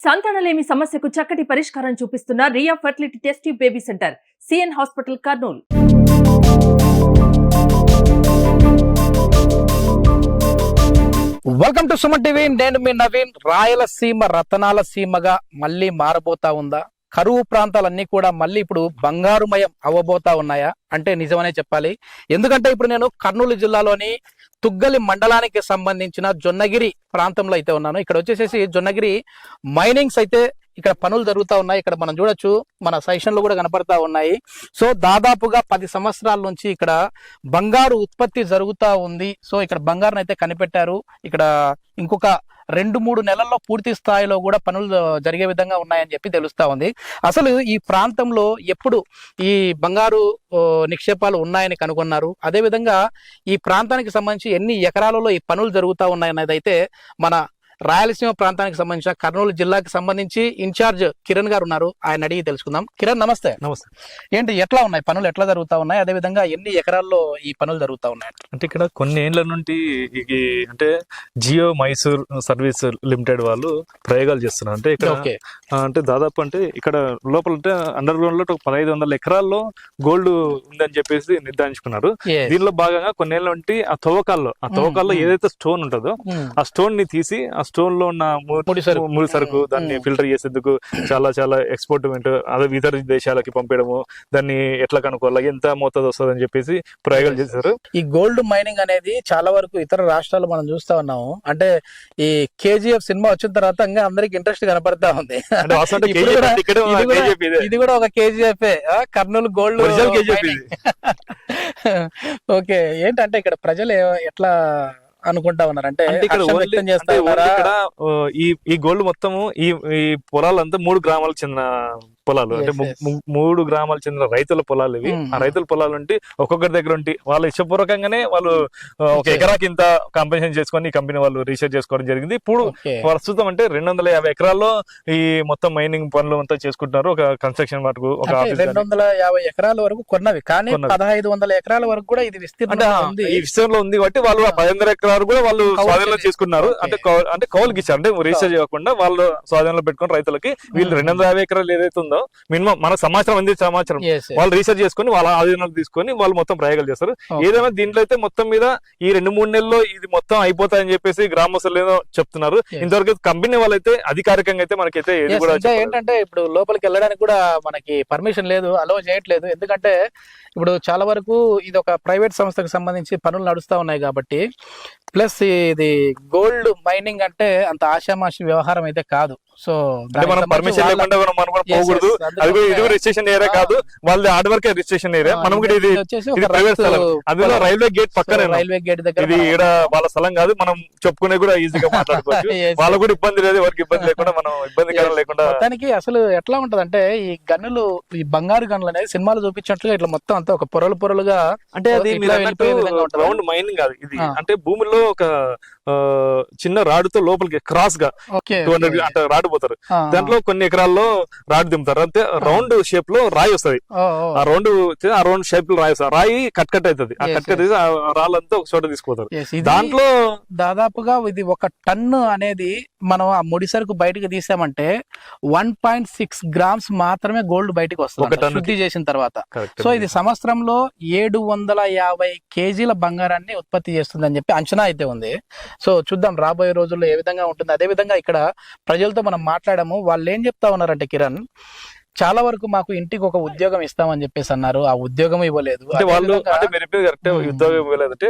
సంతానలేమి సమస్యకు చక్కటి పరిష్కారం చూపిస్తున్న Riya fertility test tube baby centre CN hospital Kurnool. Welcome to Suman TV. నేను మీ నవీన్. రాయలసీమ రతనాల సీమగా మళ్ళీ మారబోతా ఉందా? కరువు ప్రాంతాలన్నీ కూడా మళ్ళీ ఇప్పుడు బంగారుమయం అవ్వబోతా ఉన్నాయా అంటే నిజమనే చెప్పాలి. ఎందుకంటే ఇప్పుడు నేను కర్నూలు జిల్లాలోని తుగ్గలి మండలానికి సంబంధించిన జొన్నగిరి ప్రాంతంలో అయితే ఉన్నాను. ఇక్కడ వచ్చేసేసి జొన్నగిరి మైనింగ్స్ అయితే ఇక్కడ పనులు జరుగుతూ ఉన్నాయి. ఇక్కడ మనం చూడొచ్చు, మన సెషన్లు కూడా కనపడతా ఉన్నాయి. సో దాదాపుగా 10 సంవత్సరాల నుంచి ఇక్కడ బంగారు ఉత్పత్తి జరుగుతూ ఉంది. సో ఇక్కడ బంగారుని అయితే కనిపెట్టారు. ఇక్కడ ఇంకొక 2-3 నెలల్లో పూర్తి స్థాయిలో కూడా పనులు జరిగే విధంగా ఉన్నాయని చెప్పి తెలుస్తా ఉంది. అసలు ఈ ప్రాంతంలో ఎప్పుడు ఈ బంగారు నిక్షేపాలు ఉన్నాయని కనుగొన్నారు, అదేవిధంగా ఈ ప్రాంతానికి సంబంధించి ఎన్ని ఎకరాలలో ఈ పనులు జరుగుతూ ఉన్నాయనేది అయితే మన రాయలసీమ ప్రాంతానికి సంబంధించిన కర్నూలు జిల్లాకి సంబంధించి ఇన్ఛార్జ్ కిరణ్ గారు ఉన్నారు. ఆయన అడిగి తెలుసుకుందాం. కిరణ్ నమస్తే. నమస్తే. ఏంటి, ఎట్లా ఉన్నాయి పనులు, ఎట్లా జరుగుతా ఉన్నాయి, అదే విధంగా ఎన్ని ఎకరాల్లో ఈ పనులు జరుగుతా ఉన్నాయి? అంటే ఇక్కడ కొన్ని ఏళ్ల నుండి అంటే జియో మైసూర్ సర్వీస్ లిమిటెడ్ వాళ్ళు ప్రయోగాలు చేస్తున్నారు. అంటే ఇక్కడ అంటే దాదాపు అంటే ఇక్కడ లోపల అంటే అండర్ గ్రౌండ్ లో 1500 ఎకరాల్లో గోల్డ్ ఉందని చెప్పేసి నిర్ధారించుకున్నారు. దీనిలో భాగంగా కొన్నేళ్ల నుండి ఆ తవ్వకాల్లో ఏదైతే స్టోన్ ఉంటుందో ఆ స్టోన్ ని తీసి ఆ స్టోన్ లో ఉన్న ముడి సరుకు దాన్ని ఫిల్టర్ చేసేందుకు చాలా ఎక్స్పోర్ట్మెంట్ అదే ఇతర దేశాలకి పంపడము, దాన్ని ఎట్లా కనుక్కోవాలి, ఎంత మోతాదు వస్తుంది అని చెప్పేసి ప్రయోగాలు చేశారు. ఈ గోల్డ్ మైనింగ్ అనేది చాలా వరకు ఇతర రాష్ట్రాలు మనం చూస్తా ఉన్నాము. అంటే ఈ కేజీఎఫ్ సినిమా వచ్చిన తర్వాత ఇంకా అందరికి ఇంట్రెస్ట్ కనపడతా ఉంది. ఇది కూడా ఒక కేజీఎఫ్, కర్నూలు గోల్డ్ ఓకే. ఏంటంటే ఇక్కడ ప్రజలు ఎట్లా అనుకుంటా ఉన్నారు అంటే ఇక్కడ ఈ గోల్డ్ మొత్తము ఈ పొలాలంతా 3 గ్రామాలకు చెందిన పొలాలు. అంటే 3 గ్రామాలకు చెందిన రైతుల పొలాలు ఇవి. ఆ రైతుల పొలాలు ఉంటే ఒక్కొక్కరి దగ్గర ఉంటే వాళ్ళ ఇష్టపూర్వకంగానే వాళ్ళు ఒక ఎకరాకి ఇంత కాంపెన్సేషన్ చేసుకొని కంపెనీ వాళ్ళు రీసెర్చ్ చేసుకోవడం జరిగింది. ఇప్పుడు ప్రస్తుతం అంటే 250 ఎకరాల్లో ఈ మొత్తం మైనింగ్ పనులు అంతా చేసుకుంటున్నారు. ఒక కన్స్ట్రక్షన్ మటుకు ఒక 250 ఎకరాల వరకు కొన్నవి, కానీ 1500 ఎకరాల వరకు కూడా ఇది ఈ విస్తరణలో ఉంది కాబట్టి వాళ్ళు 1500 ఎకరాలు కూడా వాళ్ళు స్వాధీనంలో చేసుకున్నారు. అంటే కౌలుకి ఇచ్చారు. అంటే రీసెర్చ్ చేయకుండా వాళ్ళు స్వాధీనంలో పెట్టుకుని రైతులకి వీళ్ళు 250 ఎకరాలు ఏదైతే ఉందో మినిమం మన సమాచారం వాళ్ళు రీసెర్చ్ చేసుకుని వాళ్ళ ఆధీనంలో తీసుకొని వాళ్ళు మొత్తం ప్రయోగాలు చేస్తారు. ఏదైనా దీంట్లో అయితే మొత్తం మీద ఈ 2-3 నెలల్లో ఇది మొత్తం అయిపోతాయని చెప్పేసి గ్రామస్తులు ఏదో చెప్తున్నారు. ఇంతవరకు కంపెనీ వాళ్ళైతే అధికారికంగా అయితే మనకైతే ఏంటంటే ఇప్పుడు లోపలికి వెళ్ళడానికి కూడా మనకి పర్మిషన్ లేదు, అలో చేయట్లేదు. ఎందుకంటే ఇప్పుడు చాలా వరకు ఇది ఒక ప్రైవేట్ సంస్థకు సంబంధించి పనులు నడుస్తా ఉన్నాయి కాబట్టి, ప్లస్ ఇది గోల్డ్ మైనింగ్ అంటే అంత ఆషామాషి వ్యవహారం అయితే కాదు. సో మనం పర్మిషన్ లేకుండా మనం పోకూడదు. అది కూడా ఇది రిజిస్ట్రేషన్ ఏరియా కాదు, వాళ్ళ హార్డ్ వర్క్ రిజిస్ట్రేషన్ ఏరియా. మనం కూడా ఇది ప్రైవేట్ స్థలం, అందులో రైల్వే గేట్ పక్కనే, రైల్వే గేట్ దగ్గర. ఇది ఈడ వాళ్ళ స్థలం కాదు, మనం చెప్పుకునే కూడా ఈజీగా మాట్లాడుకోవచ్చు. వాళ్ళకు కూడా ఇబ్బంది లేదు, ఎవరికి ఇబ్బంది లేకుండా మనం ఇబ్బందికరం లేకుండా. దానికి అసలు ఎట్లా ఉంటది అంటే ఈ గన్నులు, ఈ బంగారు గన్నులు అనేది సినిమాలు చూపించినట్లుగా ఇట్లా మొత్తం అంతా ఒక పొరలుగా, అంటే అది రౌండ్ మైనింగ్ కాదు ఇది. అంటే భూమిలో ఒక చిన్న రాడుతో లోపలికి క్రాస్ గా 200 అంటే రాడు పోతారు. దాంట్లో కొన్ని ఎకరాల్లో రాడు దింపుతారు. అంతే రౌండ్ షేప్ లో రాయి వస్తుంది. ఆ రౌండ్ షేప్ లో రాయి వస్తుంది. రాయి కట్ అవుతుంది. ఆ కట్ ఆ రాళ్ళంతా ఒక చోట తీసుకుపోతారు. దాంట్లో దాదాపుగా ఇది 1 టన్ను అనేది మనం ఆ ముడి సరుకు బయటకు తీసామంటే 1.6 గ్రామ్స్ మాత్రమే గోల్డ్ బయటకు వస్తుంది శుద్ధి చేసిన తర్వాత. సో ఇది సంవత్సరంలో 750 కేజీల బంగారాన్ని ఉత్పత్తి చేస్తుందని చెప్పి అంచనా అయితే ఉంది. సో చూద్దాం రాబోయే రోజుల్లో ఏ విధంగా ఉంటుంది. అదే విధంగా ఇక్కడ ప్రజలతో మనం మాట్లాడాము. వాళ్ళు ఏం చెప్తా ఉన్నారంటే, కిరణ్, చాలా వరకు మాకు ఇంటికి ఒక ఉద్యోగం ఇస్తామని చెప్పేసి అన్నారు, ఆ ఉద్యోగం ఇవ్వలేదు. అంటే వాళ్ళు అంటే మీరు కరెక్ట్ ఉద్యోగం ఇవ్వలేదంటే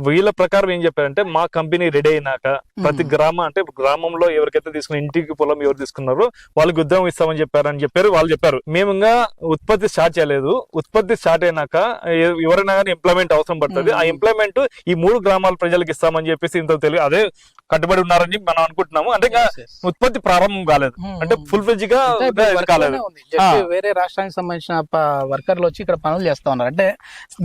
వీళ్ళ ప్రకారం ఏం చెప్పారంటే, మా కంపెనీ రెడీ అయినాక ప్రతి గ్రామంలో ఎవరికైతే తీసుకున్న ఇంటికి పొలం ఎవరు తీసుకున్నారో వాళ్ళకి ఉద్యోగం ఇస్తామని చెప్పారు. వాళ్ళు చెప్పారు మేము ఇంకా ఉత్పత్తి స్టార్ట్ చేయలేదు. ఉత్పత్తి స్టార్ట్ అయినాక ఎవరైనా కానీ ఎంప్లాయ్మెంట్ అవసరం పడుతుంది. ఆ ఎంప్లాయ్మెంట్ ఈ 3 గ్రామాల ప్రజలకు ఇస్తామని చెప్పేసి ఇంత తెలియదు అదే కట్టుబడి ఉన్నారని మనం అనుకుంటున్నాము. అంటే ఉత్పత్తి ప్రారంభం కాలేదు, అంటే ఫుల్ ఫ్లెడ్జ్ గా కాలేదు. వేరే రాష్ట్రానికి సంబంధించిన వర్కర్లు వచ్చి ఇక్కడ పనులు చేస్తా ఉన్నారు. అంటే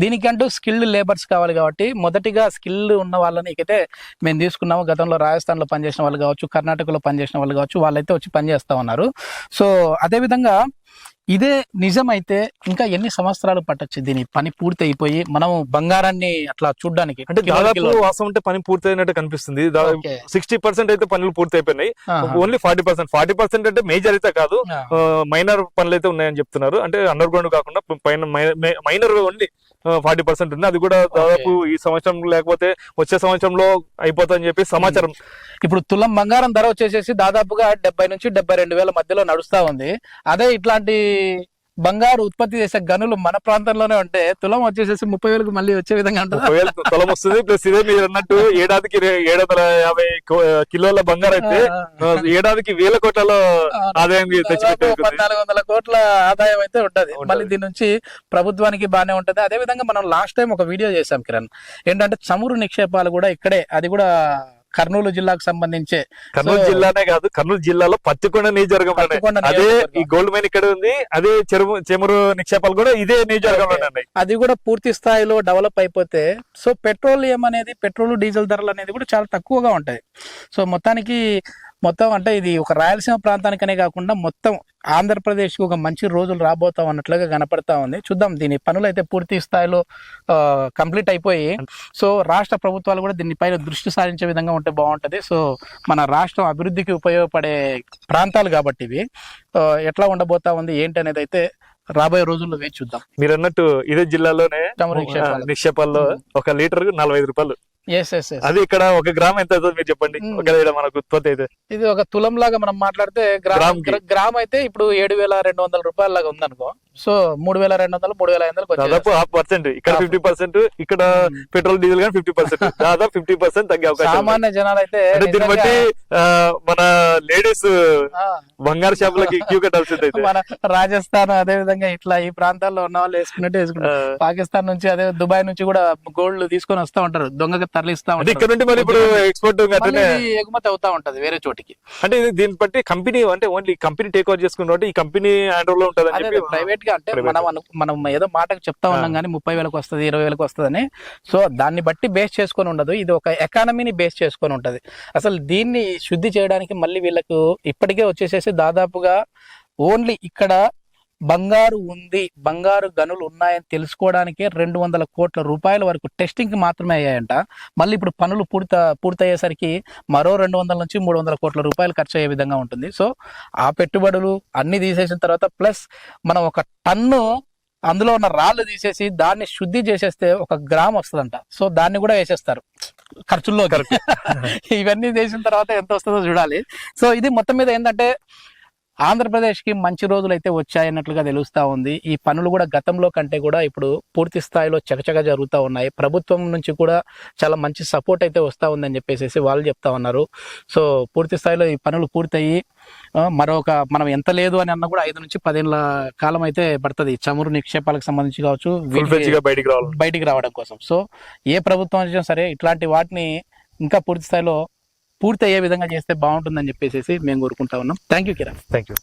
దీనికంటూ స్కిల్డ్ లేబర్స్ కావాలి కాబట్టి మొదటిగా స్కిల్ ఉన్న వాళ్ళని అయితే మేము తీసుకున్నాము. గతంలో రాజస్థాన్ లో పనిచేసిన వాళ్ళు కావచ్చు, కర్ణాటకలో పనిచేసిన వాళ్ళు కావచ్చు, వాళ్ళైతే వచ్చి పనిచేస్తా ఉన్నారు. సో అదే విధంగా ఇదే నిజమైతే ఇంకా ఎన్ని సంవత్సరాలు పట్టొచ్చు దీని పని పూర్తి అయిపోయి మనం బంగారాన్ని అట్లా చూడడానికి? అంటే దాదాపు వాస్తవం అంటే పని పూర్తయినట్టు కనిపిస్తుంది. Okay. 60% అయితే పనులు పూర్తి అయిపోయినాయి. ఓన్లీ 40% అంటే మేజర్ అయితే కాదు, మైనర్ పనులు అయితే ఉన్నాయని చెప్తున్నారు. అంటే అండర్ గ్రౌండ్ కాకుండా పైన మైనర్ ఓన్లీ 40% ఉంది. అది కూడా దాదాపు ఈ సంవత్సరం లేకపోతే వచ్చే సంవత్సరంలో అయిపోతుందని చెప్పి సమాచారం. ఇప్పుడు తులం బంగారం ధర వచ్చేసేసి దాదాపుగా 70 నుంచి 72 వేల మధ్యలో నడుస్తా ఉంది. అదే ఇట్లాంటి బంగారు ఉత్పత్తి చేసే గనులు మన ప్రాంతంలోనే ఉంటే తులం వచ్చేసేసి 30,000కు మళ్ళీ వచ్చే విధంగా ఉంటుంది. 30,000 తులం వస్తుంది. ప్లస్ ఇదే మీరు అన్నట్టు ఏడాదికి 750 కిలోల బంగారం అయితే ఏడాదికి 1,000 కోట్లలో ఆదాయం తెచ్చిపెట్టే 1,400 కోట్ల ఆదాయం అయితే ఉంటది. మళ్ళీ దీని నుంచి ప్రభుత్వానికి బాగానే ఉంటది. అదే విధంగా మనం లాస్ట్ టైం ఒక వీడియో చేసాం కిరణ్, ఏంటంటే చమురు నిక్షేపాలు కూడా ఇక్కడే, అది కూడా కర్నూలు జిల్లాకు సంబంధించే. కర్నూలు జిల్లానే కాదు, కర్నూలు జిల్లాలో పత్తికొండ నియోజకవర్గం అదే ఈ గోల్డ్ మైన్ ఇక్కడ ఉంది. అదే చెమురు నిక్షేపాలు కూడా ఇదే నియోజకవర్గంలో ఉన్నాయి. అది కూడా పూర్తి స్థాయిలో డెవలప్ అయిపోతే సో పెట్రోలియం అనేది, పెట్రోల్ డీజిల్ ధరలు అనేది కూడా చాలా తక్కువగా ఉంటాయి. సో మొత్తం అంటే ఇది ఒక రాయలసీమ ప్రాంతానికనే కాకుండా మొత్తం ఆంధ్రప్రదేశ్ కు ఒక మంచి రోజులు రాబోతాం అన్నట్లుగా కనపడతా ఉంది. చూద్దాం, దీని పనులు అయితే పూర్తి స్థాయిలో కంప్లీట్ అయిపోయి సో రాష్ట్ర ప్రభుత్వాలు కూడా దీనిపైన దృష్టి సారించే విధంగా ఉంటే బాగుంటది. సో మన రాష్ట్రం అభివృద్ధికి ఉపయోగపడే ప్రాంతాలు కాబట్టి ఇవి ఎట్లా ఉండబోతా ఉంది ఏంటి అనేది అయితే రాబోయే రోజుల్లో వేచి చూద్దాం. మీరు అన్నట్టు ఇదే జిల్లాలోనే నిక్షేపాల్లో 1 లీటర్ 45 రూపాయలు. అది ఇక్కడ 1 గ్రామ్ ఎంత అవుతుంది మీరు చెప్పండి? ఒకవేళ మనకు ఉత్పత్తి అయితే ఇది ఒక తులం లాగా మనం మాట్లాడితే గ్రామ్ అయితే ఇప్పుడు 7,200 రూపాయల లాగా ఉందనుకో. సో 3,200 3,500 దాదాపు 50%. ఇక్కడ 50%, ఇక్కడ పెట్రోల్ డీజిల్ కానీ 50%, దాదాపు 50% తగ్గే అవకాశం. సామాన్య జనాలు అయితే దీన్ని బట్టి మన లేడీస్ బంగారు షాపులకి క్యూ కట్టాల్సింది. మన రాజస్థాన్ అదే విధంగా ఇట్లా ఈ ప్రాంతాల్లో ఉన్న వాళ్ళు వేసుకున్నట్టు వేసుకుంటారు. పాకిస్తాన్ నుంచి అదే దుబాయ్ నుంచి కూడా గోల్డ్ తీసుకొని వస్తా ఉంటారు, దొంగగా తరలిస్తా ఉంటారు. ఇక్కడ నుండి మరి ఇప్పుడు ఎక్స్పోర్ట్ ఎగుమతి అవుతా ఉంటది వేరే చోటికి. అంటే దీన్ని బట్టి కంపెనీ అంటే ఓన్లీ కంపెనీ టేక్ ఓవర్ చేసుకున్న ఈ కంపెనీ హ్యాండ్ ఓవర్ లో ఉంటుంది. ప్రైవేట్ గా అంటే మనం ఏదో మాటకు చెప్తా ఉన్నాం కానీ 30,000కు వస్తుంది 20,000కు వస్తుందని. సో దాన్ని బట్టి బేస్ చేసుకొని ఉండదు, ఇది ఒక ఎకానమీని బేస్ చేసుకొని ఉంటది. అసలు దీన్ని శుద్ధి చేయడానికి మళ్ళీ వీళ్ళకు ఇప్పటికే వచ్చేసేసి దాదాపుగా ఓన్లీ ఇక్కడ బంగారు ఉంది, బంగారు గనులు ఉన్నాయని తెలుసుకోవడానికే 200 కోట్ల రూపాయల వరకు టెస్టింగ్ కి మాత్రమే అయ్యాయంట. మళ్ళీ ఇప్పుడు పనులు పూర్తయ్యేసరికి మరో 200 నుంచి 300 కోట్ల రూపాయలు ఖర్చు అయ్యే విధంగా ఉంటుంది. సో ఆ పెట్టుబడులు అన్ని తీసేసిన తర్వాత ప్లస్ మనం 1 టన్ను అందులో ఉన్న రాళ్ళు తీసేసి దాన్ని శుద్ధి చేసేస్తే 1 గ్రామ్ వస్తుందంట. సో దాన్ని కూడా వేసేస్తారు ఖర్చుల్లో. ఇవన్నీ చేసిన తర్వాత ఎంత వస్తుందో చూడాలి. సో ఇది మొత్తం మీద ఏంటంటే ఆంధ్రప్రదేశ్ కి మంచి రోజులు అయితే వచ్చాయన్నట్లుగా తెలుస్తా ఉంది. ఈ పనులు కూడా గతంలో కంటే కూడా ఇప్పుడు పూర్తి స్థాయిలో చకచక జరుగుతూ ఉన్నాయి. ప్రభుత్వం నుంచి కూడా చాలా మంచి సపోర్ట్ అయితే వస్తూ ఉందని చెప్పేసి వాళ్ళు చెప్తా ఉన్నారు. సో పూర్తి స్థాయిలో ఈ పనులు పూర్తయి మనం ఎంత లేదు అని అన్నా కూడా 5 నుంచి 10 ఏళ్ల కాలం అయితే పడుతుంది చమురు నిక్షేపాలకు సంబంధించి కావచ్చు బయటికి రావడం కోసం. సో ఏ ప్రభుత్వం వచ్చినా సరే ఇట్లాంటి వాటిని ఇంకా పూర్తి స్థాయిలో పూర్తి అయ్యే విధంగా చేస్తే బాగుంటుందని చెప్పేసి మేము కోరుకుంటా ఉన్నాం. Thank you Kiran. Thank you.